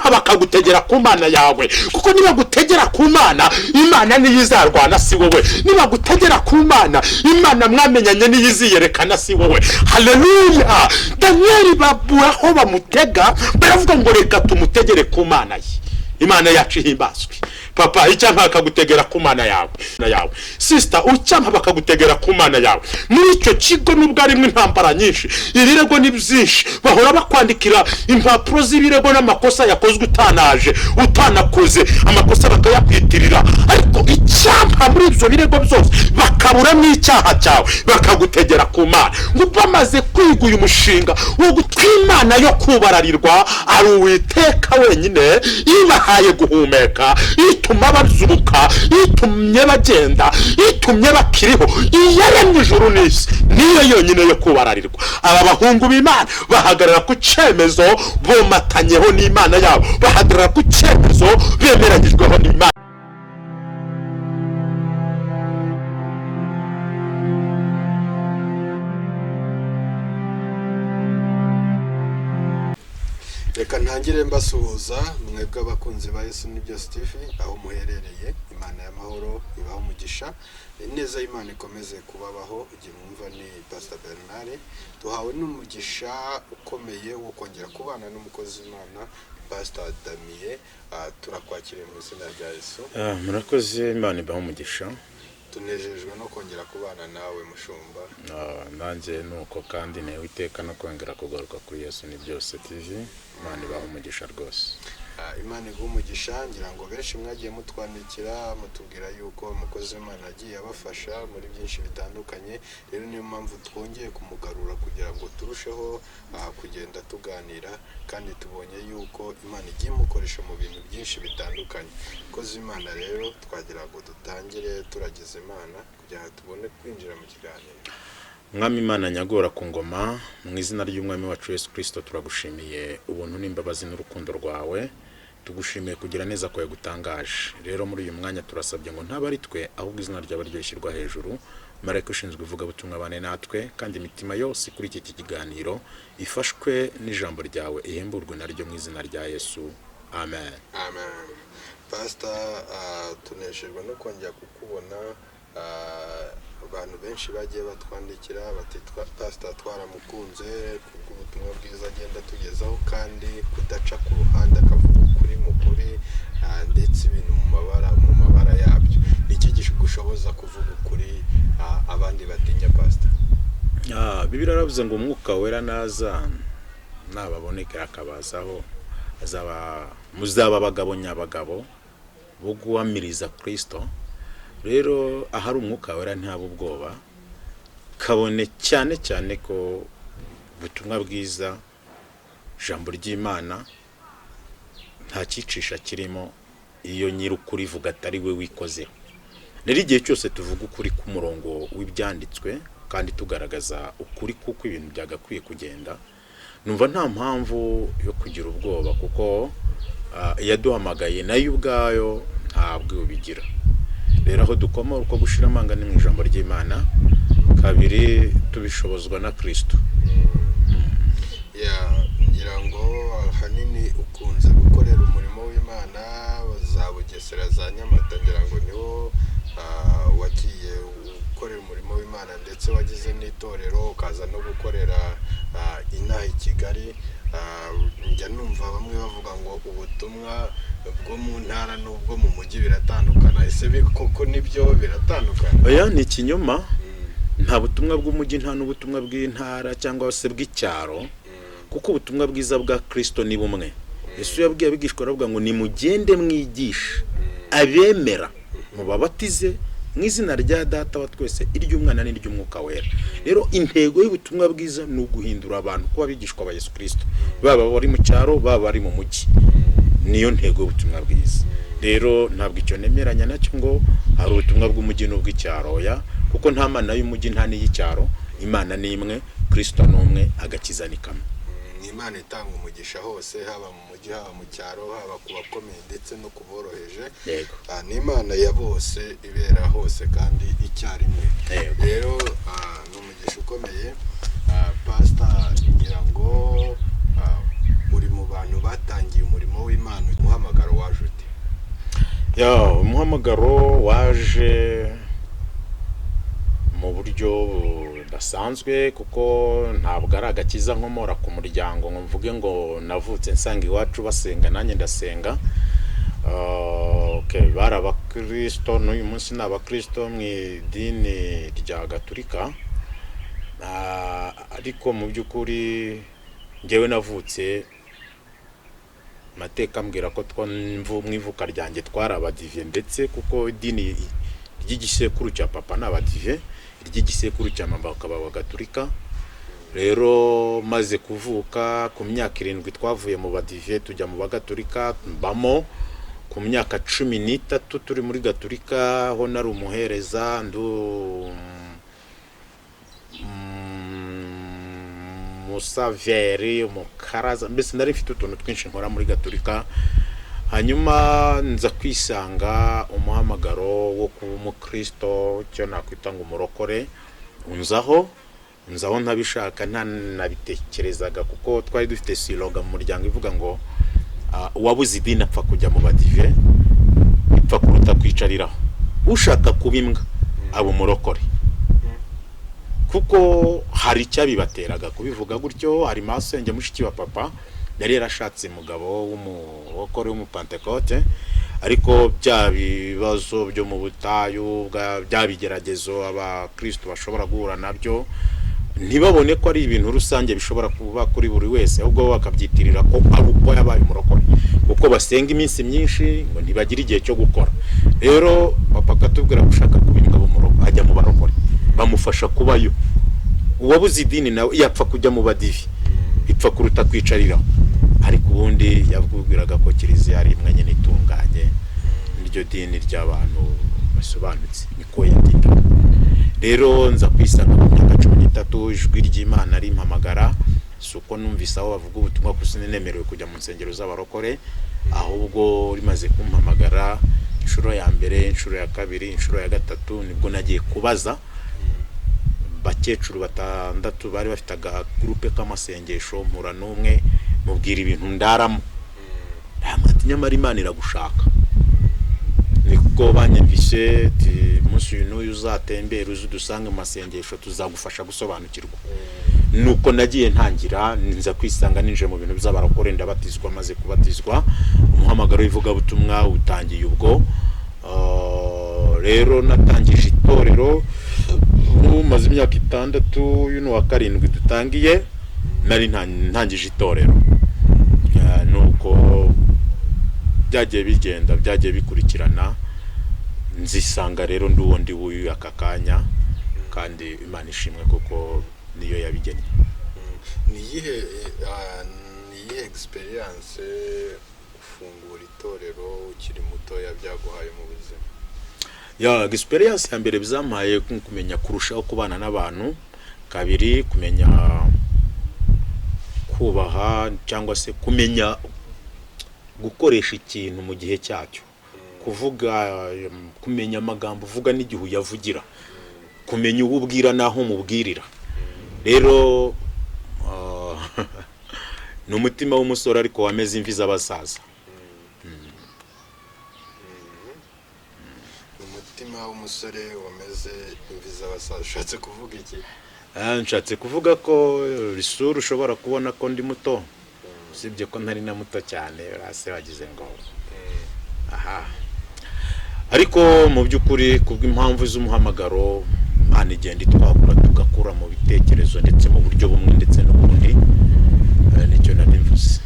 ucyaha bakagutegera ku mana yawe, kuko niba gutegera ku mana, imana niyo izarwana si wowe. Niba gutegera ku mana, imana mwamenyanye niyo iziyerekana si wowe. Haleluya. Danieli baburaho bamutega, baravuga ngo reka tumutegere ku mana ye. Imana yacu ihimbazwe. Papa, icyanka bakagutegera ku mana yawe. Sister, ucyanka bakagutegera ku mana yawe. Muri icyo kigo nubwo arimo intambara nyinshi, ibirego ni byinshi, bahora bakwandikira impapuro z'ibirego n'amakosa yakozwe utanakoze, amakosa bakayakwitirira. Ariko icyanka muri ibyo birego byose bakaburamo icyaha cyawe, bakagutegera ku mana. Ngo bamaze kwiga uyu mushinga wo gutwimana yo kubararirwa, ari Uwiteka wenyine ibahaye guhumeka, ituma bazuka, itumye bagenda, itumye bakiriho, iyaremye ijuru n'isi, niyo yonyine yo kubararirwa. Aba bahungu b'Imana bahagarara ku cyemezo, bomatanyeho n'Imana yabo, bahagarara ku cyemezo bemeranyijweho n'Imana. Reka ntangire mbasuhuza mwebwe abakunzi ba Yesu ni Byose TV, aho muherereye. Imana y'amahoro ibaho umugisha, neza y'Imana ikomeze kubabaho. Igihe mwumva ni Pastor Bernard, tuhawe n'umugisha ukomeye wo kongera kubana n'umukozi w'Imana Pastor Damien. Turakwakiriye mu izina rya Yesu. Murakoze, Imana ibaho umugisha. Tunejejwe no kongera kubana nawe mushumba. Nanjye nuko kandi newe iteka no kongera kugaruka kuri Yesu ni Byose TV. Imana ibaho umugisha rwose. Imana ibaho umugisha. Ngira ngo benshi mwagiye mutwandikira mutubwira yuko umukozi w'Imana agiye abafasha muri byinshi bitandukanye. Rero niyo mpamvu twongeye kumugarura kugira ngo turusheho kugenda tuganira, kandi tubonye yuko Imana igiye mukoresha mu bintu byinshi bitandukanye. Umukozi w'Imana rero twagira ngo dutangire turagize Imana kugira ngo tubone kwinjira mu kiganiro. Mwami Imana nyagora ku ngoma, mu izina ry'Umwami wacu Yesu Kristo turagushimiye ubuntu n'imbabazi n'urukundo rwawe. Tugushimiye kugira neza kwawe gutangaje. Rero muri uyu mwanya turasabye ngo ntaba ari twe, ahubwo izina ryawe ryishyirwa hejuru. Marayika ushinzwe ivuga butumwa bane natwe, kandi imitima yose kuri iki kiganiro ifashwe n'ijambo ryawe, ihemburwe naryo mu izina rya Yesu. Amen. Amen. Pastor, tuneshejwe no kongera kukubona. Abantu benshi bagiye batwandikira bati Pastor twaramukunze kubw'ubutumwa bwiza agenda tugezaho, kandi kudaca ku ruhande akavuga ukuri mu kuri, ndetse ibintu mu mabara yabyo. Niki gushoboza kuvuga ukuri abandi batinya Pastor? Bibiliya yaravuze ngo umwuka wera naza nababonekera akabazaho, muzaba abagabo nyabagabo bo guhamiriza Kristo. Rero ahari umwuka wera ntaba ubwoba, kabone cyane cyane ko ubutumwa bwiza, ijambo ry'Imana nta cyicisha kirimo iyo nyir'ukuri ivuga atari we wikozeho. Rero igihe cyose tuvuga ukuri ku murongo w'ibyanditswe, kandi tugaragaza ukuri kuko ibintu byagakwiye kugenda, numva nta mpamvu yo kugira ubwoba, kuko yaduhamagaye nayo ubwayo ntabwo bigira. Rero aho dukomora uko gushira amanga ni mu ijambo ry'Imana, kabiri tubishobozwa na Kristo. Ngira ngo hanini ukunze gukorera umurimo w'Imana za Bugesera za Nyamata, ngira ngo niho wagiye ukorera umurimo w'Imana, ndetse wagize n'itorero ukaza no gukorera inaha i Kigali. Njya numva bamwe bavuga ngo ubutumwa bwo mu ntara n'ubwo mu mujyi biratandukana. Ese koko nibyo biratandukana? Oya, ni ikinyoma. Nta butumwa bw'umujyi, nta n'ubutumwa bw'intara cyangwa se bw'icyaro, kuko ubutumwa bwiza bwa Kristo ni bumwe. Yesu yabwiye abigishwa aravuga ngo nimugende mwigishe abemera, mubabatize mu izina rya Data wa twese, iry'Umwana n'iry'Umwuka wera. Rero intego y'ubutumwa bwiza ni uguhindura abantu kuba abigishwa ba Yesu Kristo, baba bari mu cyaro baba bari mu mujyi. Niyo ntego y'ubutumwa bwiza. Rero ntabwo icyo nemeranya nacyo ngo hari ubutumwa bw'umujyi n'ubw'icyaro, oya, kuko nta mana y'umujyi nta n'iy'icyaro. Imana ni imwe, Kristo ni umwe, agakiza ni kamwe. Imana itanga umugisha hose, haba mu mujyi haba mu cyaro, haba ku bakomeye ndetse no kuboroheje. Ni Imana ya bose, ibera hose kandi icyarimwe. Rero ni umugisha ukomeye. Pastor, ngira ngo uri mu bantu batangiye umurimo w'Imana. Umuhamagaro waje ute? Umuhamagaro waje mu buryo budasanzwe, kuko ntabwo ari agakiza nkomora ku muryango ngo mvuge ngo navutse nsanga iwacu basenga nanjye ndasenga. Bari abakristo, n'uyu munsi ni abakristo mu idini rya Gatolika, ariko mu by'ukuri njyewe navutse mateka mbwira ko mu ivuka ryanjye twari abadive, ndetse kuko idini ry'igisekuru cya papa ni abadive, iry'igisekuru cya mama bakaba abagatolika. Rero maze kuvuka ku myaka 7 twavuye mu badive tujya mu bagatolika, mbamo ku myaka 13 turi muri gatolika, aho nari umuhereza musaveri, umukaraza, mbese nari mfite utuntu twinshi nkora muri gatolika. Hanyuma nza kwisanga umuhamagaro wo kuba umukristo, cyo nakwita ngo umurokore, unzaho ntabishaka, ntanabitekerezaga, kuko twari dufite slogan mu muryango ivuga ngo uwabuze idini apfa kujya mu badive, ipfa kuruta kwicariraho, ushaka kuba imbwa aba umurokore. Kuko hari icyabibateraga kubivuga gutyo. Hari masenge mushiki wa papa yari yarashatse umugabo w'umurokore w'umupantekote, ariko bya bibazo byo mu butayu, bya bigeragezo abakristo bashobora guhura nabyo, ntibabone ko ari ibintu rusange bishobora kuba kuri buri wese, ahubwo bakabyitirira ko ari uko yabaye umurokore, kuko basenga iminsi myinshi ngo ntibagira igihe cyo gukora. Rero papa akatubwira gushaka kuba imbwa b'umurokore ajya mu barokore, bamufasha kubayo. Uwabuze idini nawe yapfa kujya mu badivi, ipfa kuruta kwicariraho. Ariko ubundi yabwiraga ko kiliziya ari imwe nyine itunganye, niryo dini ry'abantu basobanutse, niko yandika. Rero nza kwisanga mu myaka 13 ijwi ry'Imana rimpamagara, suko numvise aho bavuga ubutumwa ko sinemerewe kujya mu nsengero z'abarokore, ahubwo rimaze kumpamagara inshuro ya mbere, inshuro ya kabiri, inshuro ya gatatu, nibwo nagiye kubaza bakecuru 6 bari bafite aga groupe k'amasengesho, mpura n'umwe mubwira ibintu ndaramo, ati nyamara Imana iragushaka. Niko banyumvise ati munsi y'uyu uzatembera uzudusanga mu masengesho tuzagufasha gusobanukirwa. Nuko nagiye ntangira nza kwisanga ninje mu bintu by'abarokore, ndabatizwa. Maze kubatizwa umuhamagaro w'ivuga butumwa utangiye ubwo. Rero natangije itorero maze imyaka 6, yuno wa 7 dutangiye nari ntangije itorero. Nuko byagiye bigenda, byagiye bikurikirana, nzisanga rero nduwondi wuyu akakanya, kandi Imana ishimwe kuko niyo yabigennye. Niyihe experience ufungura itorero ukiri mutoya byaguhaye mu buzima? Experience ya mbere bizampaye kumenya kurushaho kubana n'abantu, kabiri kumenya kubaha cyangwa se kumenya gukoresha ikintu mu gihe cyacyo, kuvuga, kumenya amagambo uvuga n'igihe uyavugira, kumenya uwo ubwira naho umubwirira. Rero ni umutima w'umusore ariko wameze imvi z'abasaza. Umutima w'umusore wameze imvi z'abasaza, ushatse kuvuga iki? Nshatse kuvuga ko risura ushobora kubona ko ndi muto, usibye ko ntari na muto cyane, rase bagize ngo ariko mu by'ukuri kubw'impamvu z'umuhamagaro Imana igenda itwagura tugakura mu bitekerezo ndetse mu buryo bumwe ndetse n'ubundi. Nicyo nanivuze.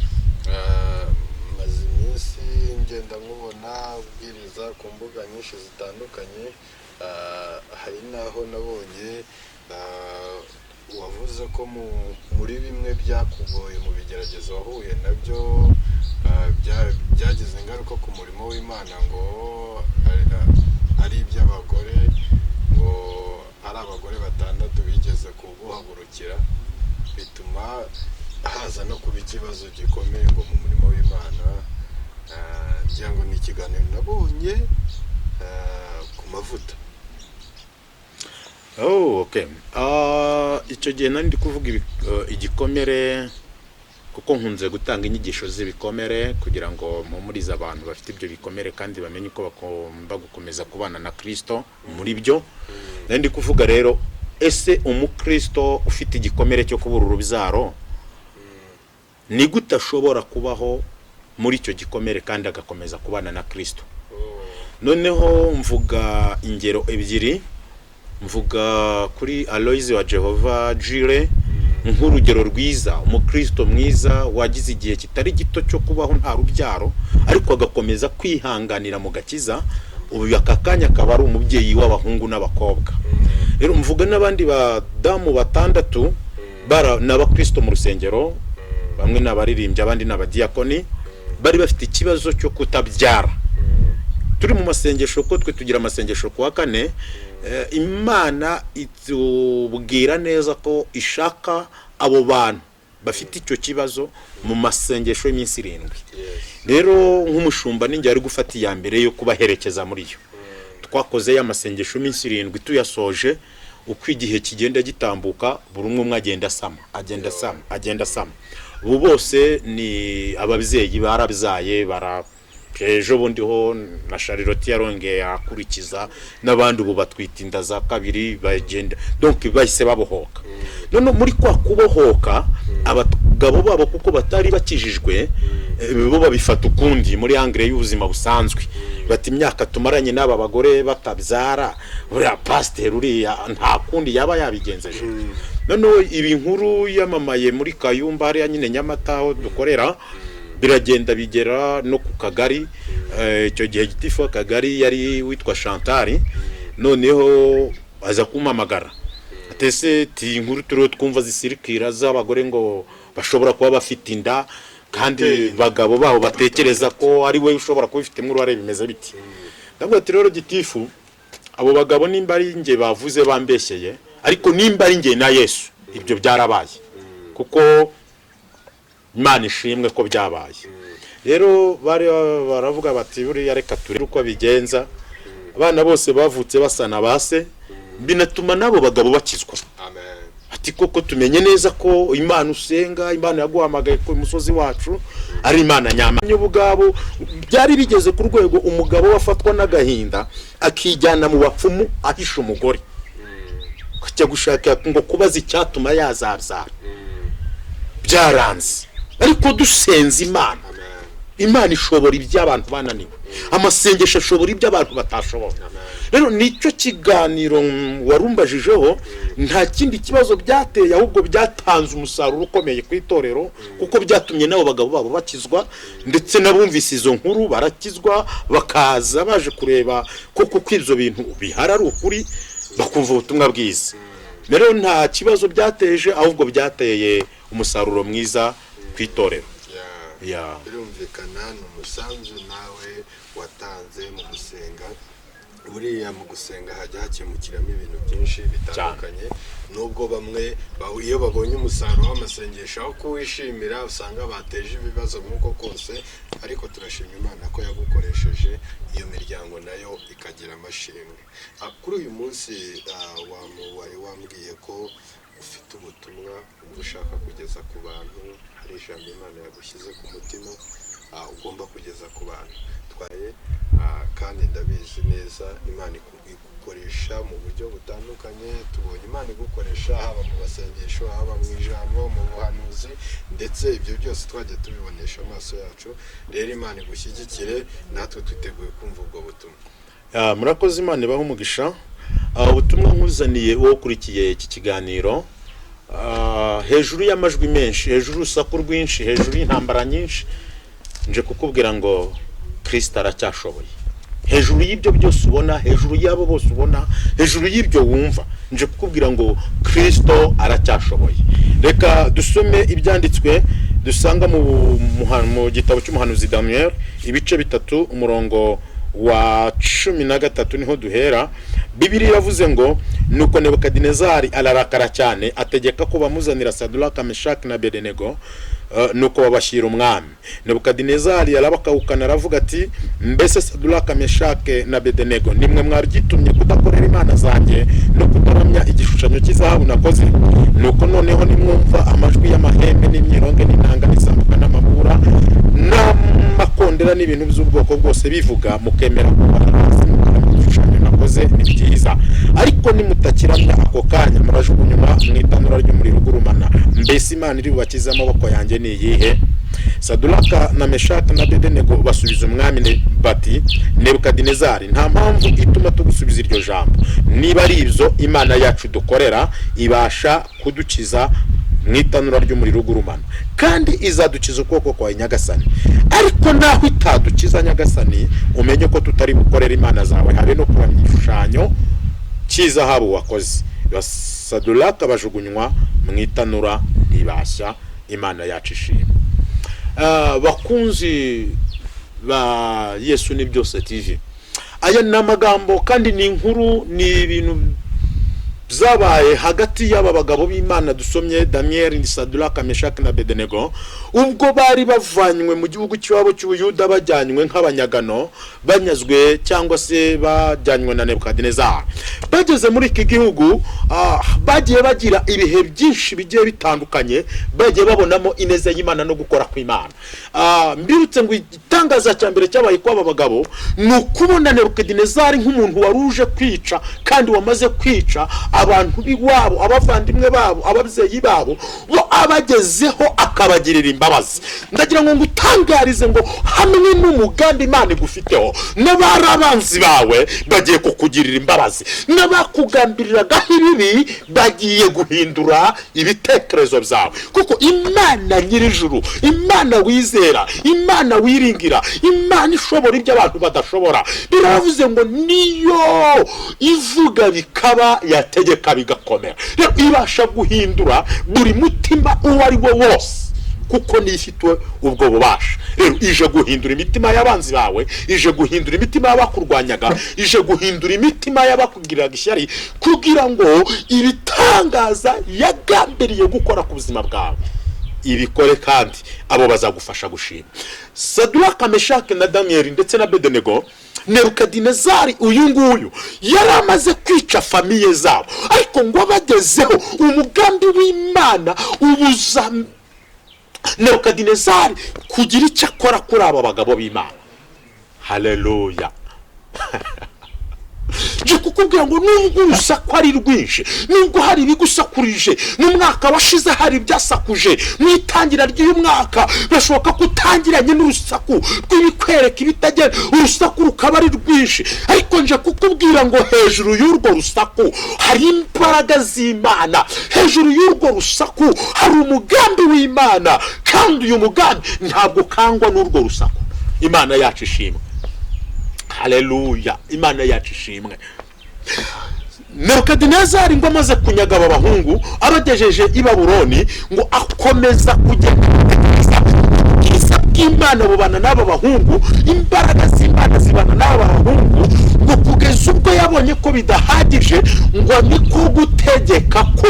Maze iminsi ngenda nkubona ubwiriza ku mbuga nyinshi zitandukanye, hari naho nabonye wavuze ko muri bimwe byakugoye mu bigeragezo wahuye nabyo, byagize ingaruka ku murimo w'Imana, ngo ari iby'abagore, ngo ari abagore 6 bigeze kuguhagurukira, bituma haza no kuba ikibazo gikomeye ngo mu murimo w'Imana. Ngira ngo ni ikiganiro nabonye ku mavuta. Okay. Icyo gihe nari ndi kuvuga igikomere kuko nkunze gutanga inyigisho z'ibikomere kugira ngo mpumurize abantu bafite ibyo bikomere kandi bamenye uko bagomba gukomeza kubana na Kristo muri byo. Ndi kuvuga rero, ese umukristo ufite igikomere cyo kubura urubyaro ni gute ashobora kubaho muri icyo gikomere kandi agakomeza kubana na Kristo? Noneho mvuga ingero ebyiri. Mvuga kuri Aloise wa Jehova Jire nk'urugero rwiza, umukristo mwiza wagize igihe kitari gito cyo kubaho nta rubyaro ariko agakomeza kwihanganira mu gakiza. Ubu akakanya akaba ari umubyeyi w'abahungu n'abakobwa. Rero mvuga n'abandi badamu batandatu n'abakristo mu rusengero, bamwe n'abaririmbyi abandi n'abadiyakoni, bari bafite ikibazo cyo kutabyara. Turi mu masengesho ko twe tugira amasengesho kuwa kane, Imana itubwira neza ko ishaka abo bantu bafite icyo kibazo mu masengesho y'iminsi 7. Rero nk'umushumba ninjye ari gufata iya mbere yo kubaherekeza muri yo. Twakoze y'amasengesho y'iminsi 7 tuyasoje, uko igihe kigenda gitambuka buri umwe agenda asama. Ubu bose ni ababyeyi barabyaye ejo bundi ho na Charlotte yarongeye akurikiza n'abandi ubu batwita inda za kabiri bagenda, donc bahise babohoka. None muri kwa kubohoka abagabo babo kuko batari bakijijwe bo babifata ukundi muri angre y'ubuzima busanzwe, bati imyaka tumaranye n'aba bagore batabyara uriya pasteur uriya nta kundi yaba yabigenzeje. None ibi nkuru yamamaye muri Kayumba hariya nyine Nyamata aho dukorera, biragenda bigera no ku kagari. Icyo gihe gitifu kagari yari witwa Chantal, noneho aza kumpamagara atese ti inkuru turiho twumva zisirikira z'abagore ngo bashobora kuba bafite inda kandi bagabo babo batekereza ko ari we ushobora kubifitemo uruhare, bimeze biti. Ndabwo ati rero gitifu, abo bagabo nimba ari nge bavuze bambeshyeye, ariko nimba ari nge na Yesu ibyo byarabaye, kuko Imana ishimwe ko byabaye. Rero baravuga bati buriya reka turebe uko bigenza. Abana bose bavutse basana base, binatuma nabo bagabo bakizwa. Amen. Ati koko tumenye neza ko Imana usenga, Imana yaguhamagaye ku musozi wacu ari Imana nyamanye. Ubugabo byari bigeze ku rwego umugabo wafatwa n'agahinda akijyana mu bapfumu ahisha umugore, kujya gushaka ngo kubaza icyatuma yazabyara. Byaranze. Ariko dusenze Imana ishobora iby'abantu bananiwe, amasengesho ashobora iby'abantu batashobora. Rero nicyo kiganiro warumbajijeho, nta kindi kibazo byateye ahubwo byatanze umusaruro ukomeye ku itorero, kuko byatumye nabo bagabo babo bakizwa, ndetse nabumvise izo nkuru barakizwa, bakaza baje kureba koko kw'ibyo bintu bihari ari ukuri, bakumva ubutumwa bwiza. Rero nta kibazo byateje ahubwo byateye umusaruro mwiza ku itorero. Birumvikana ni umusanzu nawe watanze mu gusenga. Buriya mu gusenga hajya hakemukiramo ibintu byinshi bitandukanye, nubwo bamwe iyo babonye umusaruro w'amasengesho aho kuwishimira usanga bateje ibibazo nk'uko kose, ariko turashima Imana ko yagukoresheje iyo miryango nayo ikagira amashimwe. Kuri uyu munsi wari wambwiye ko ufite ubutumwa ushaka kugeza ku bantu, hari ijambo Imana yagushyize ku mutima ugomba kugeza ku bantu. Kandi ndabizi neza Imana igukoresha mu buryo butandukanye. Tubonye Imana igukoresha haba mu masengesho, haba mu ijambo, mu buhanuzi, ndetse ibyo byose twajya tubibonesha amaso yacu. Rero Imana igushyigikire, natwe twiteguye kumva ubwo butumwa. Murakoze, Imana ibahe umugisha. Ubutumwa nkuzaniye uwo ukurikiye iki kiganiro, hejuru y'amajwi menshi, hejuru y'urusaku rwinshi, hejuru y'intambara nyinshi, nje kukubwira ngo Kristo aracyashoboye. Hejuru y'ibyo byose ubona, hejuru y'abo bose ubona, hejuru y'ibyo wumva, nje kukubwira ngo Kristo aracyashoboye. Reka dusome ibyanditswe dusanga mu gitabo cy'umuhanuzi Daniel, ibice 3 umurongo wa 13 niho duhera. Bibiliya yavuze ngo nuko Nebukadinezari ararakara cyane, ategeka ko bamuzanira Sadraka, Meshaki na Abednego. nuko babashyira umwami. Nebukadinezari yarabakawukana aravuga ati mbese Saduraka, Meshake na Abedenego, nimwe mwaryitumye kudakorera imana zanjye no kudaramya igishushanyo cy'izahabu nakoze? Nuko noneho nimwumva amajwi y'amahembe n'imyironge n'inanga n'isambuka n'amabura n'amakondera n'ibintu by'ubwoko bwose bivuga, mukemera igishushanyo nakoze, ni byiza. Ariko nimutakiramya ako kanya murajugunywa mu itanura ry'umuriro ugurumana. Mbese imana iri bubakize amaboko yanjye ni iyihe? Saduraka na Meshaki na Abedenego basubiza umwami bati, Nebukadinezari, nta mpamvu ituma tugusubiza iryo jambo. Niba ari ibyo imana yacu dukorera ibasha kudukiza mu itanura ry'umuriro ugurumana, kandi izadukiza ukuboko kwawe Nyagasani. Ariko naho itadukiza Nyagasani, umenye ko tutari bukorera imana zawe habe no kuramya igishushanyo cy'izahabu wakoze. Saduraka bajugunywa mu itanura ibashya imana yacu ishimwe. Bakunzi ba Yesu ni byose TV, aya ni amagambo kandi ni inkuru, ni ibintu zabaye hagati y'aba bagabo b'Imana dusomye, Daniel, Saduraka, Meshaki na Abedenego, ubwo bari bavanywe mu gihugu cy'iwabo cy'Ubuyuda bajyanywe nk'abanyagano, banyazwe cyangwa se bajyanywe na Nebukadinezari. Bageze muri iki gihugu bagiye bagira ibihe byinshi bigiye bitandukanye, bagiye babonamo ineza y'Imana no gukora kw'Imana. Mbirutse ngo itangaza cya mbere cyabaye kw'aba bagabo ni ukubona Nebukadinezari nk'umuntu waruje kwica kandi wamaze kwica abantu b'iwabo, abavandimwe babo, ababyeyi babo, bo abagezeho akabagirira imbabazi. Ndagira ngo ngutangarize ngo hamwe n'umugambi Imana igufiteho, n'abari abanzi bawe bagiye kukugirira imbabazi, n'abakugambiriraga ibibi bagiye guhindura ibitekerezo byawe, kuko Imana nyir'ijuru, Imana wizera, Imana wiringira, Imana ishobora ibyo abantu badashobora. Biravuze ngo niyo ivuga bikaba yategeka bigakomera. Rero ibasha guhindura buri mutima uwo ari wo wose, kuko nifitwe ubwo bubasha. Rero ije guhindura imitima y'abanzi bawe, ije guhindura imitima y'abakurwanyaga, ije guhindura imitima y'abakugiriraga ishyari, kugira ngo ibitangaza yagambiriye gukora ku buzima bwawe ibikore, kandi abo bazagufasha gushima. Saduraka, Meshaki na Daniel ndetse na Abedenego, Nebukadinezari uyu nguyu yari amaze kwica famiye zabo, ariko ngo bagezeho umugambi w'Imana ubuza Nebukadinezari kugira icyo akora kuri aba bagabo b'Imana. Haleluya. Je kukubwira ngo nubwo urusaku ari rwinshi, nubwo hari ibigusakurije, n'umwaka washize hari ibyasakuje, mwitangira ry'uyu mwaka bashoboka kutangiranye n'urusaku rw'ibikwereka ibitagenda, urusaku rukaba ari rwinshi, ariko nje kukubwira ngo hejuru y'urwo rusaku hari imbaraga z'Imana, hejuru y'urwo rusaku hari umugambi w'Imana, kandi uyu mugambi ntabwo kangwa n'urwo rusaku. Imana yacu ishimwe. Haleluya, Imana yacu ishimwe. Nebukadinezari ngo amaze kunyaga aba bahungu abagejeje i Babuloni, ngo akomeza kugenda ubwiza bw'Imana bubana n'aba bahungu, imbaraga z'Imana zibana n'aba bahungu, ngo kugeza ubwo yabonye ko bidahagije, ngo niko gutegeka ko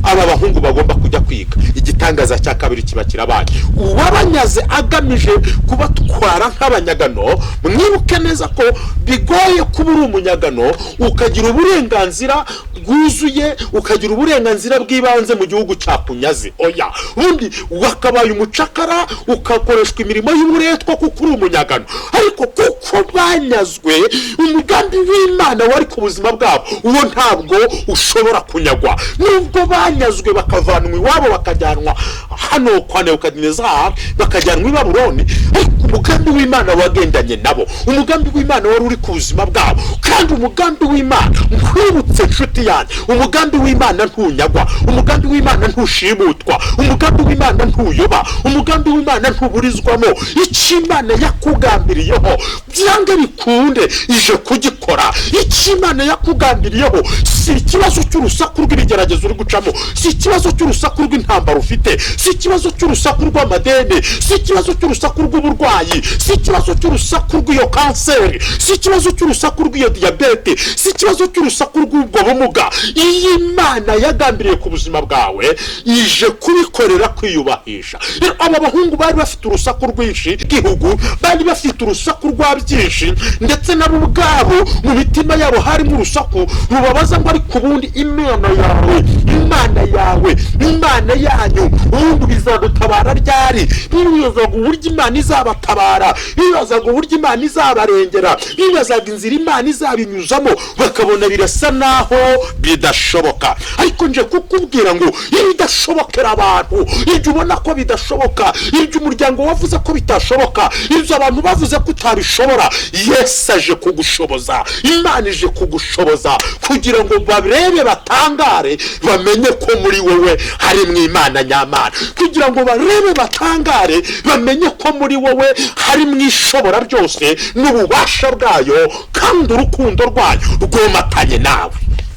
aba bahungu bagomba kujya kwiga. Igitangaza cya kabiri kiba kirabaye, uwabanyaze agamije kubatwara nk'abanyagano. Mwibuke neza ko bigoye kuba uri umunyagano ukagira uburenganzira bwuzuye, ukagira uburenganzira bw'ibanze mu gihugu cyakunyaze. Oya, ubundi wakabaye umucakara ukakoreshwa imirimo y'uburetwa kuko uri umunyagano. Ariko kuko banyazwe, umugambi w'Imana wari ku buzima bwabo, uwo ntabwo ushobora kunyagwa. Nubwo banyazwe bakavanwa iwabo bakajyanwa hano kwa Nebukadinezari, bakajyanwa i Babuloni, ariko umugambi w'Imana wagendanye nabo, umugambi w'Imana wari uri ku buzima bwabo. Kandi umugambi w'Imana, nkwibutse nshuti yanjye, umugambi w'Imana ntunyagwa, umugambi w'Imana ntushimutwa, umugambi w'Imana ntuyoba, umugambi w'Imana ntuburizwamo. Icyo Imana yakugambiriyeho byange bikunde ije kugikora. Icyo Imana yakugambiriyeho si ikibazo cy'urusaku rw'ibigeragezo uri gucamo, si ikibazo cy'urusaku rw'intambara ufite, si ikibazo cy'urusaku rw'amadeni, si ikibazo cy'urusaku rw'uburwayi, burwayi, si ikibazo cy'urusaku rw'iyo kanseri, si ikibazo cy'urusaku rw'iyo diyabete, si ikibazo cy'urusaku rw'ubwo bumuga. Iyi Imana yagambiriye ku buzima bwawe ije kubikorera kwiyubahisha. Aba bahungu bari bafite urusaku rwinshi, igihugu bari bafite urusaku rwa byinshi, ndetse nabo ubwabo mu mitima yabo harimo urusaku rubabaza ngo ariko ubundi Imana yawe, Imana yawe, Imana yanyu ubundi bizadutabara ryari? Bibazaga uburyo Imana izabatabara, bibazaga uburyo Imana izabarengera, bibazaga inzira Imana izabinyuzamo, bakabona birasa naho bidashoboka. Ariko nje kukubwira ngo ibidashobokera abantu, ibyo ubona ko bidashoboka, ibyo umuryango wavuze ko bitashoboka, ibyo abantu bavuze ko utabishobora, Yesu aje kugushoboza. Imana ije kugushoboza kugira ngo barebe, batangare, bamenye ko muri wowe harimo Imana nyamana, kugira ngo barebe, batangare, bamenye ko muri wowe harimo ishobora byose n'ububasha bwayo, kandi urukundo rwayo rwomatanye nawe.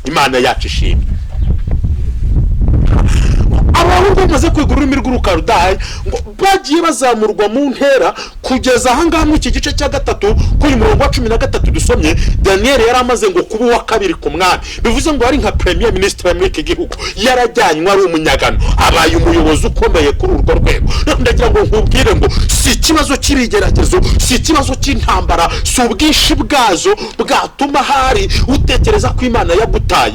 Imana yacu ishimwe. Abahungu bamaze kwiga ururimi rw'urukarudayi ngo bagiye bazamurwa mu ntera kugeza ahangaha mu iki gice cya gatatu kuri murongo wa 13 dusomye. Daniel yari amaze ngo kuba uwa kabiri ku mwami, bivuze ngo ari nka premier minister muri iki gihugu, yarajyanywe ari umunyagano, abaye umuyobozi ukomeye kuri urwo rwego. Ndagira ngo nkubwire ngo si ikibazo cy'ibigeragezo, si ikibazo cy'intambara, si ubwinshi bwazo bwatuma hari utekereza ko Imana yagutaye.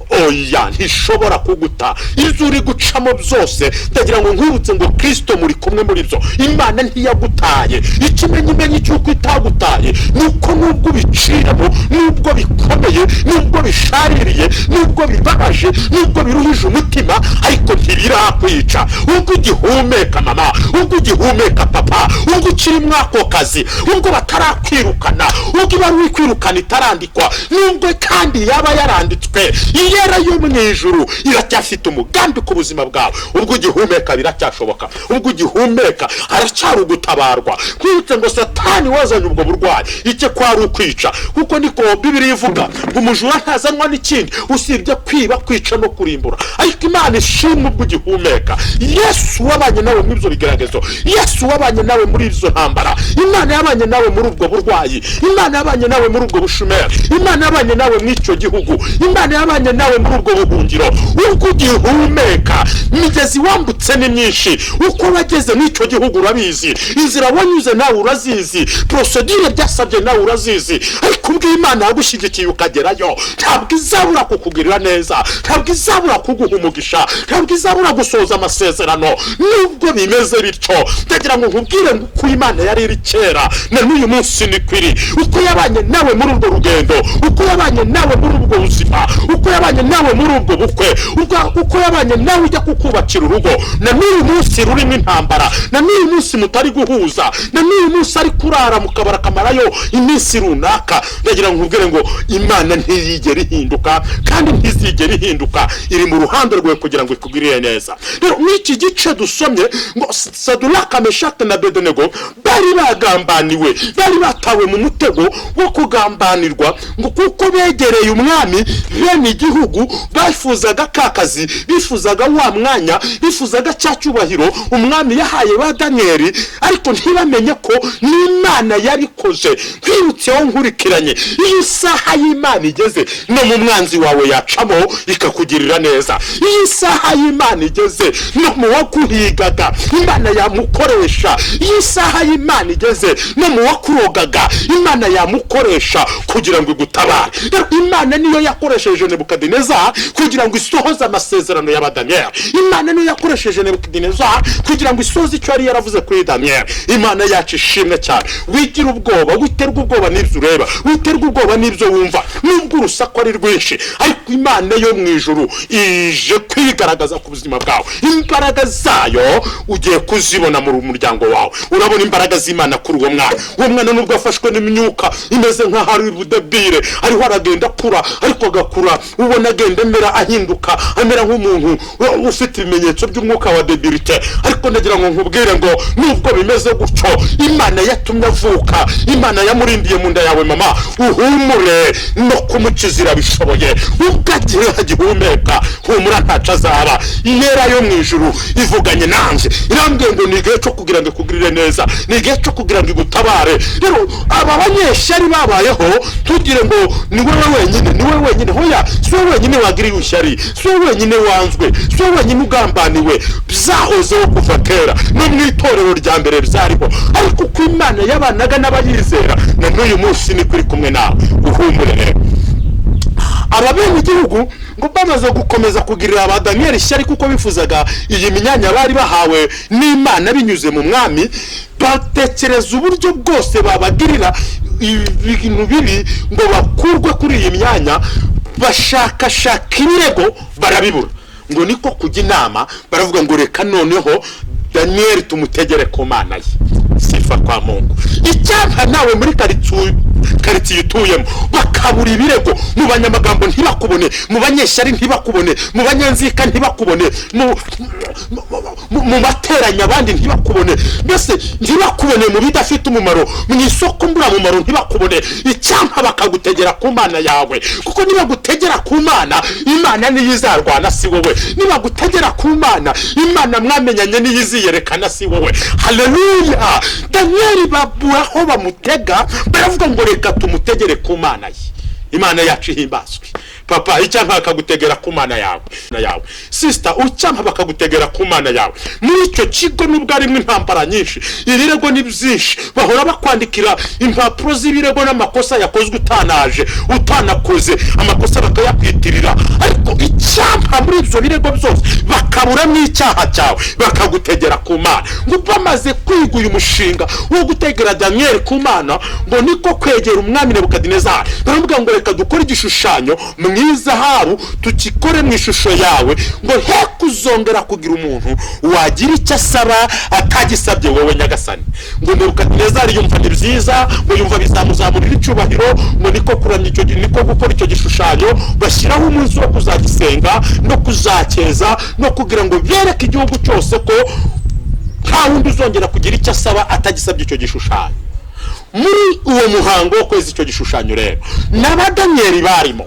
Oya, ntishobora kuguta. Ibyo uri gucamo byose, ndagira ngo nkwibutse ngo Kristo muri kumwe muri byo. Imana ntiyagutaye. Ikimenyimenyi cy'uko itagutaye nuko nubwo biciramo, nubwo bikomeye, nubwo bishaririye, nubwo bibabaje, nubwo biruhije umutima, ariko ntibirakwica. Ubwo ugihumeka mama, ubwo ugihumeka papa, ubwo ukiri mwako kazi, ubwo batarakwirukana, ubwo iba ari kwirukana itarandikwa, nubwo kandi yaba yaranditswe, iyera yo mu ijuru iracyafite umugambi ku buzima bwawe. Ubwo ugihumeka biracyashoboka, ubwo ugihumeka haracyari ugutabarwa. Kwitse ngo Satani wazanye ubwo burwayi icyo kwari ukwica, kuko niko Bibiliya ivuga ngo umujura ntazanwa n'ikindi usibye kwiba, kwica no kurimbura. Ariko Imana ishimwe ubwo ugihumeka. Yesu wabanye nawe muri ibyo bigeragezo, Yesu wabanye nawe muri izo ntambara, Imana yabanye nawe muri ubwo burwayi, Imana yabanye nawe muri ubwo bushumeri, Imana yabanye nawe muri icyo gihugu, Imana yabanye nawe muri ubwo buhungiro. Ubwo ugihumeka, imigezi wambutse ni myinshi, uko wageze muri icyo gihugu urabizi, inzira wanyuze nawe urazizi, procedure byasabye nawe urazizi, ariko ubwo Imana yagushyigikiye ukagerayo, ntabwo izabura kukugirira neza, ntabwo izabura kuguha umugisha, ntabwo izabura gusoza amasezerano. Nubwo bimeze bityo, ndagira ngo nkubwire ngo uko Imana yari iri kera na n'uyu munsi ni kwiri, uko yabanye nawe muri urwo rugendo, uko yabanye nawe muri ubwo buzima, uko yabanye nawe muri ubwo bukwe, uko yabanye nawe ujya kukubakira urugo, na n'uyu munsi rurimo intambara, na n'uyu munsi mutari guhuza, na n'uyu munsi ari kurara mukabara kamarayo iminsi runaka. Ndagira ngo nkubwire ngo Imana ntiyigera ihinduka, kandi ntizigera ihinduka, iri mu ruhande rwawe kugira ngo ikugirire neza. Rero n'iki gice dusomye ngo Saduraka, Meshaki na Abedenego bari bagambaniwe, bari batawe mu mutego wo kugambanirwa, ngo kuko begereye umwami bene igihugu, bifuzaga kakazi, bifuzaga wa mwanya, bifuzaga cya cyubahiro umwami yahaye ba Daniel, ariko ntibamenye ko n'Imana yabikoze. Kwirutseho nkurikiranye, iyi saha y'Imana igeze no mu mwanzi wawe yacamo ikakugirira neza. Iyi saha y'Imana igeze no mu wakuhigaga, Imana yamukoresha. Iyi saha y'Imana igeze no mu wakurogaga, Imana yamukoresha kugira ngo igutabare. Imana niyo yakoresheje Nebukadineza kugira ngo isohoze amasezerano ya Daniel. Imana niyo yakoresheje Nebukadineza kugira ngo isohoze icyo yari yaravuze kuri Daniel. Imana yacu ishimwe cyane. Wigira ubwoba, witerwa ubwoba n'ibyo ureba, witerwa ubwoba n'ibyo wumva, nubwo urusaku ari rwinshi, ariko Imana yo mu ijuru ije kwigaragaza ku buzima bwawe. Imbaraga zayo ugiye kuzibona mu muryango wawe. Urabona imbaraga z'Imana kuri uwo mwana. Uwo mwana nubwo afashwe n'imyuka imeze nk'ahari budabire, ariho aragenda akura, ariko agakura ubona mbona agenda mbera ahinduka amera nk'umuntu ufite ibimenyetso by'umwuka wa debilite. Ariko ndagira ngo nkubwire ngo nubwo bimeze gutyo, Imana yatumye avuka, Imana yamurindiye mu nda yawe mama, uhumure no kumukizira bishoboye. Ubwo agiye agihumeka, humura ntaca azaba. Intera yo mu ijuru ivuganye nanje, irambwiye ngo ni igihe cyo kugira ngo ikugirire neza, ni igihe cyo kugira ngo igutabare. Rero aba banyeshyari babayeho, tugire ngo ni wowe wenyine, ni wowe wenyine. Hoya, si wowe wenyine wagiriye ishyari, si wowe wenyine wanzwe, si wowe wenyine ugambaniwe. Byahozeho kuva kera, no mu itorero rya mbere byariho. Ariko uko Imana yabanaga n'abayizera, na n'uyu munsi ni kuri kumwe nawe. Uhumure. Ababene igihugu ngo bamaze gukomeza kugirira aba Danieli ishyari kuko bifuzaga iyi myanya bari bahawe n'Imana binyuze mu mwami, batekereza uburyo bwose babagirira ibintu bibi ngo bakurwe kuri iyi myanya. Bashakashaka ibirego barabibura, ngo niko kujya inama baravuga ngo reka noneho Danieli tumutegere ku Mana ye. Sifa kwa Mungu. Icyampa nawe muri karitsiye utuyemo bakabura ibirego, mu banyamagambo ntibakubone, mu banyeshyari ntibakubone, mu banyanzika ntibakubone, mu materanya abandi ntibakubone, mbese ntibakubone mu bidafite umumaro, mu isoko mbura mumaro ntibakubone. Icyampa bakagutegera ku Mana yawe, kuko niba gutegera ku Mana, Imana niyo izarwana si wowe. Niba gutegera ku Mana, Imana mwamenyanye niyo iziyerekana si wowe. Haleluya. Danieli baburaho bamutega, baravuga ngo reka tumutegere ku Mana ye. Imana yacu ihimbazwe. Papa, icyampa bakagutegera ku Mana yawe. Sister, ucyampa bakagutegera ku Mana yawe. Muri icyo kigo nubwo arimo intambara nyinshi, ibirego ni byinshi, bahora bakwandikira impapuro z'ibirego n'amakosa yakozwe utanakoze, amakosa bakayakwitirira. Ariko icyampa muri ibyo birego byose bakaburamo icyaha cyawe, bakagutegera ku Mana. Ngo bamaze kwiga uyu mushinga wo gutegera Danieli ku Mana, ngo niko kwegera umwami Nebukadinezari. Baravuga ngo reka dukore igishushanyo mwizahabu, tukikore mu ishusho yawe, ngo he kuzongera kugira umuntu wagira icyo asaba atagisabye wowe nyagasani. Ngo Nebukadinezari yumva ni byiza, ngo yumva bizamuzamurira icyubahiro, ngo niko kuramya icyo, niko gukora icyo gishushanyo, bashyiraho umunsi wo kuzagisenga no kuzakeza, no kugira ngo bereke igihugu cyose ko nta wundi uzongera kugira icyo asaba atagisabye icyo gishushanyo. Muri uwo muhango wo kweza icyo gishushanyo rero, n'aba Danieli barimo.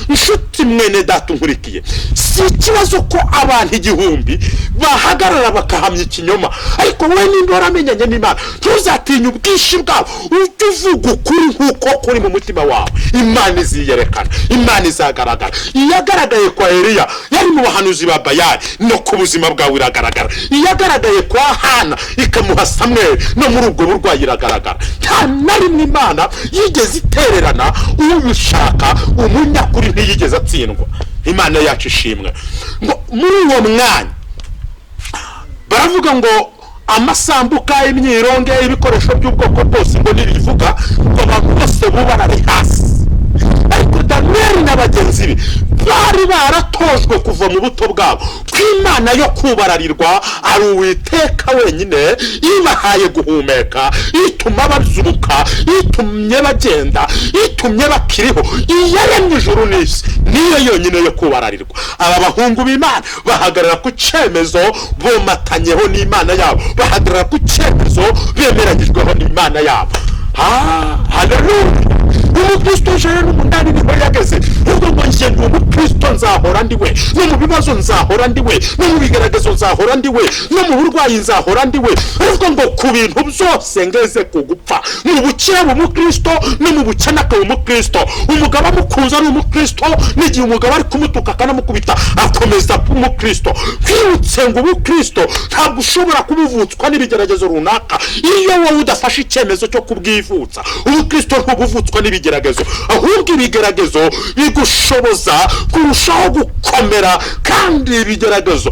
Inshuti mwene data unkurikiye, si ikibazo ko abantu 1000 bahagarara bakahamya ikinyoma, ariko wowe nimba waramenyanye n'Imana, ntuzatinya ubwishi bwawe, ujye uvuga ukuri nk'uko kuri mu mutima wawe. Imana iziyerekana, Imana izagaragara. Iyagaragaye kwa Eliya yari mu bahanuzi ba Bayali, no ku buzima bwawe iragaragara. Iyagaragaye kwa Hana ikamuha Samweli, no muri ubwo burwayi iragaragara. Nta na rimwe Imana yigeze itererana ubishaka, umunyakuri ntiyigeze atsindwa. Imana yacu ishimwe. Ngo muri uwo mwanya baravuga ngo amasambuka, imyironge, ibikoresho by'ubwoko bwose ngo nirivuga ngo abantu bose bubarare hasi. Ariko Danieli n'abagenzi be bari baratojwe kuva mu buto bwabo ko Imana yo kubararirwa ari Uwiteka wenyine, ibahaye guhumeka, ituma bazuka, itumye bagenda, itumye bakiriho. Iyaremye ijuru n'isi niyo yonyine yo kubararirwa. Aba bahungu b'Imana bahagarara ku cyemezo bomatanyeho n'Imana yabo, bahagarara ku cyemezo bemeranyijweho n'Imana yabo. Haleluya. Umukristo jana n'umunani niho yageze. Ubwo ngo njye ndi umukristo nzahora ndiwe, no mu bibazo nzahora ndiwe, no mu bigaragazo nzahora ndiwe, no mu burwayi nzahora ndiwe. Ubwo ngo ku bintu byose ngeze ku gupfa. Mu bukire umukristo, no mu bukenaka umukristo. Umugabo amukuza ari umukristo, n'igihe umugabo ari kumutuka akanamukubita akomeza ku umukristo. Kwibutse ngo umukristo ntabwo ushobora kubuvutswa n'ibigeragezo runaka iyo wowe udafashe icyemezo cyo kubwivutsa. Umukristo ntubuvutswa n'ibigeragezo, ahubwo ibigeragezo bigushoboza kurushaho gukomera, kandi ibigeragezo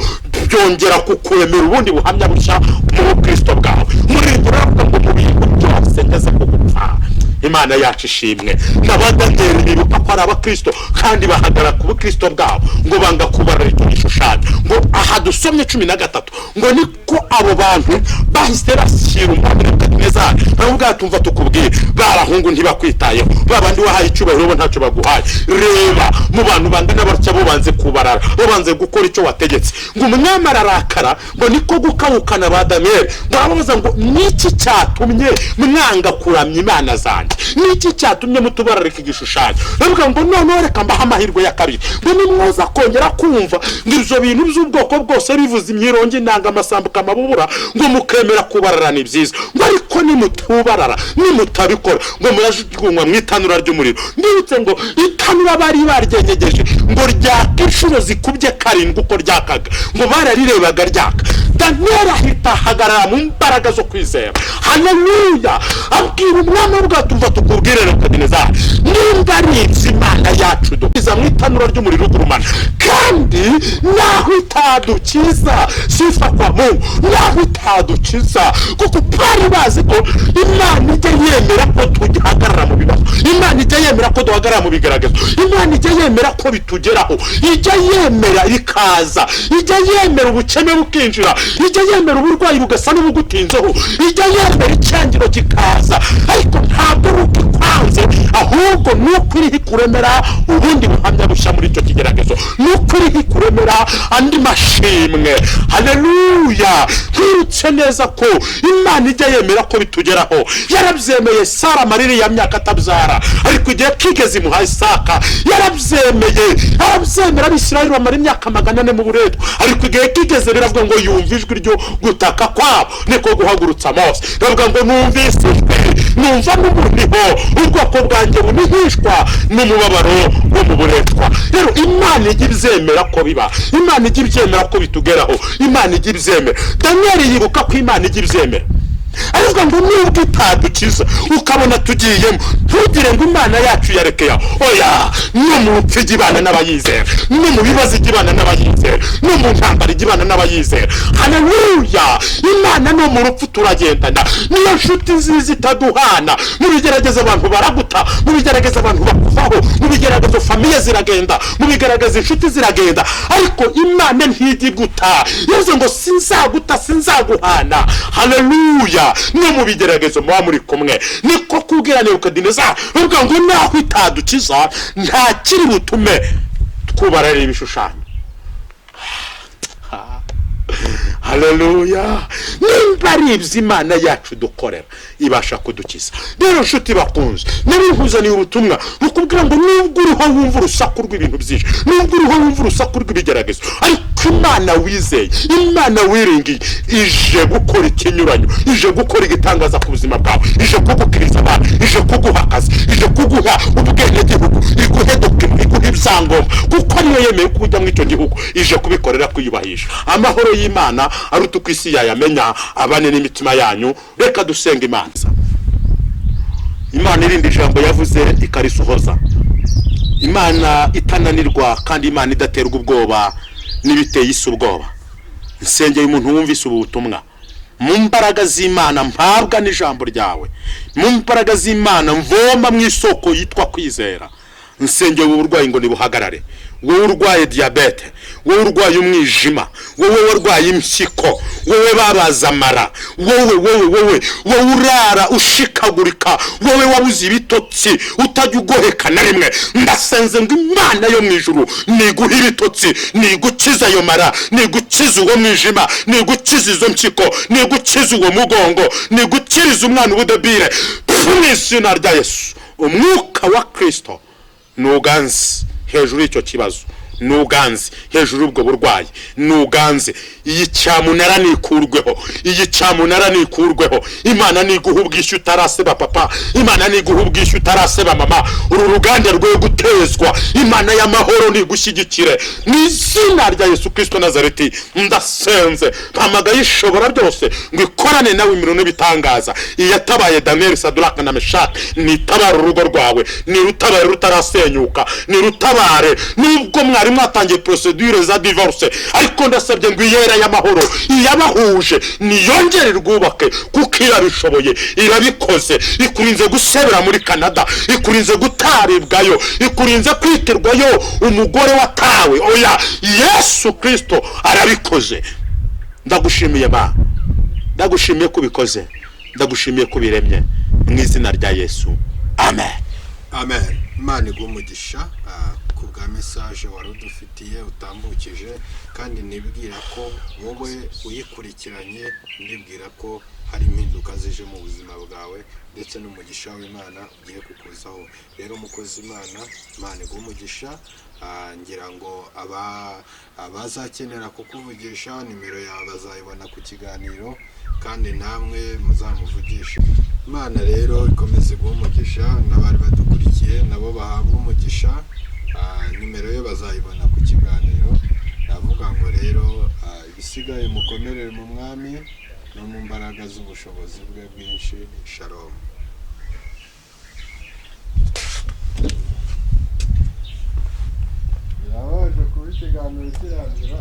byongera kukwemera ubundi buhamya bushya mu Kristo bwawe. Muri buravuga ngo mu bintu byose ngeze ku gupfa. Imana yacu ishimwe. N'abadanieli bibuka ko ari abakristo kandi bahagarara ku bukristo bwabo, ngo banga kubarara icyo gishushanyo. Ngo aha dusomye 13 ngo niko ariko abo bantu bahise bashyira umwami Nebukadinezari baravuga tumva tukubwire barahungu ntibakwitayeho babandi wahaye icyubahiro bo ntacyo baguhaye reba mu bantu bangana batya bo banze kubarara bo banze gukora icyo wategetse ngo umwami ararakara ngo niko gukawukana ba Daniel ngo arabaza ngo niki cyatumye mwanga kuramya imana zanjye niki cyatumye mutubararika igishushanyo bavuga ngo none reka mbaha amahirwe ya kabiri ngo nimwoza kongera kumva ngo ibyo bintu by'ubwoko bwose bivuze imyirongi ndanga amasambuka amabubura ngo mukemera kubarara ni byiza ngo ariko nimutubarara nimutabikora ngo murajugunywa mu itanura ry'umuriro ndibutse ngo itanura bari baryenyegeje ngo ryaka inshuro zikubye karindwi uko ryakaga ngo bararirebaga ryaka Daniel ahita ahagarara mu mbaraga zo kwizera haleluya abwira umwami bwatumva tukubwire Nebukadinezari nimba ari Imana yacu dukiza mu itanura ry'umuriro gurumana kandi naho itadukiza sifa kwa Mungu naho itadukiza kuko bari bazi ko Imana ijya yemera ko tuhagarara mu bibazo Imana ijya yemera ko duhagarara mu bigaragazo Imana ijya yemera ko bitugeraho ijya yemera ikaza ijya yemera ubukene bukinjira ijya yemera uburwayi bugasa n'ubugutinzeho ijya yemera icyangiro kikaza ariko ntabwo rukwanze ahubwo nuko iriho kuremera ubundi buhamya bushya muri icyo kigeragezo nuko iriho kuremera andi mashimwe haleluya twirutse neza ko Imana ijya yemera ko bitugeraho yarabyemeye Sara mariri ya myaka atabyara ariko igihe kigeze imuha Isaka yarabyemeye arabyemera Abisirayeli bamara imyaka 400 mu buretwa ariko igihe kigeze biravuga ngo yumva ijwi ryo gutaka kwabo niko guhagurutsa Mose biravuga ngo numvise numva n'umuniho ubwoko bwanjye bunihishwa n'umubabaro wo mu buretwa rero Imana ijya ibyemera ko biba Imana ijya ibyemera ko bitugeraho Imana ijya ibyemera Daniel yibuka ko Imana ijya ibyemera ariko ngo nubwo itadukiza ukabona tugiyemo ntugire ngo Imana yacu yarekeye oya no mu mpfigi bana n'abayizera no mu bibazo igibana n'abayizera no mu ntambara igibana n'abayizera haleluya Imana no mu rupfu turagendana niyo nshuti nziza itaduhana mu bigerageza abantu baraguta mu bigerageza abantu bakuvaho mu bigerageza famiye ziragenda mu bigerageza inshuti ziragenda ariko Imana ntijiguta yavuze ngo sinzaguta sinzaguhana haleluya no mu bigeragezo muba muri kumwe niko kubwira Nebukadinezari uvuga ngo naho itadukiza nta kiri butume twubarara ibishushanyo haleluya nimba ari Imana yacu dukorera ibasha kudukiza rero nshuti bakunze nabihuzaniye ubutumwa bukubwira ngo nubwo uriho wumva urusaku rw'ibintu byinshi nubwo uriho wumva urusaku rw'ibigeragezo ariko Imana wizeye Imana wiringiye ije gukora ikinyuranyo ije gukora igitangaza ku buzima bwawe ije kugukiriza abantu ije kuguha akazi ije kuguha ubwenegihugu iguhe dokima iguhe ibyangombwa kuko ariyo yemeye kujya mu icyo gihugu ije kubikorera kwiyubahisha amahoro y'Imana aruta uko isi yayamenya abane n'imitima yanyu reka dusenga Imana irindi jambo yavuze ikarisohoza Imana itananirwa kandi Imana idaterwa ubwoba n'ibiteye isi ubwoba nsengeye umuntu wumvise ubutumwa mu mbaraga z'Imana mpabwa n'ijambo ryawe mu mbaraga z'Imana mvoma mu isoko yitwa kwizera nsengeye uburwayi ngo nibuhagarare wowe urwaye diabete wowe urwaye umwijima wowe warwaye impyiko wowe babazamara wowe urara ushikagurika wowe wabuze ibitotsi utajya ugoheka na rimwe ndasenze ngo Imana yo mu ijuru niguha ibitotsi nigukiza ayo mara nigukiza uwo mwijima nigukiza izo mpyiko nigukiza uwo mugongo nigukiriza umwana ubudebire mu izina rya Yesu umwuka wa Kristo nuganze hejuru y'icyo kibazo nuganze hejuru ubwo burwayi nuganze iyi cyamunara nikurweho Imana niguha ubwishyu utaraseba papa Imana niguha ubwishyu utaraseba mama uru ruganda rwo gutezwa Imana y'amahoro nigushyigikire mu izina rya Yesu Kristo Nazareti ndasenze mpamagaye ishobora byose ngo ikorane nawe imirimo bitangaza iyatabaye Daniel Sadraka na Meshaki nitabara urugo rwawe nirutabare rutarasenyuka nirutabare nubwo mwari mwatangiye procedure za divorce ariko ndasabye ngo iyera y'amahoro iyabahuje niyongere rwubake kuko irabishoboye irabikoze ikurinze gusebera muri Canada ikurinze gutaribwayo ikurinze kwitirwayo umugore watawe oya Yesu Kristo arabikoze ndagushimiye ma, ndagushimiye kubikoze, ndagushimiye kubiremye mu izina rya Yesu, amen. Amen. Imana igumugisha ku bwa message wari udufitiye utambukije, kandi nibwira ko wowe uyikurikiranye, ndibwira ko hari impinduka zije mu buzima bwawe ndetse n'umugisha w'Imana ugiye kukuzaho. Rero umukozi Imana igumugisha. Ngira ngo abazakenera kukuvugisha, nimero yawe bazayibona ku kiganiro, kandi namwe muzamuvugisha. Imana rero ikomeze guhumugisha, n'abari badukurikiye nabo bahabwa umugisha. Nimero ye bazayibona ku kiganiro. Ndavuga ngo rero ibisigaye mukomerere mu mwami no mu mbaraga z'ubushobozi bwe bwinshi. Shalom. Yaje kuba ikiganiro kirangira.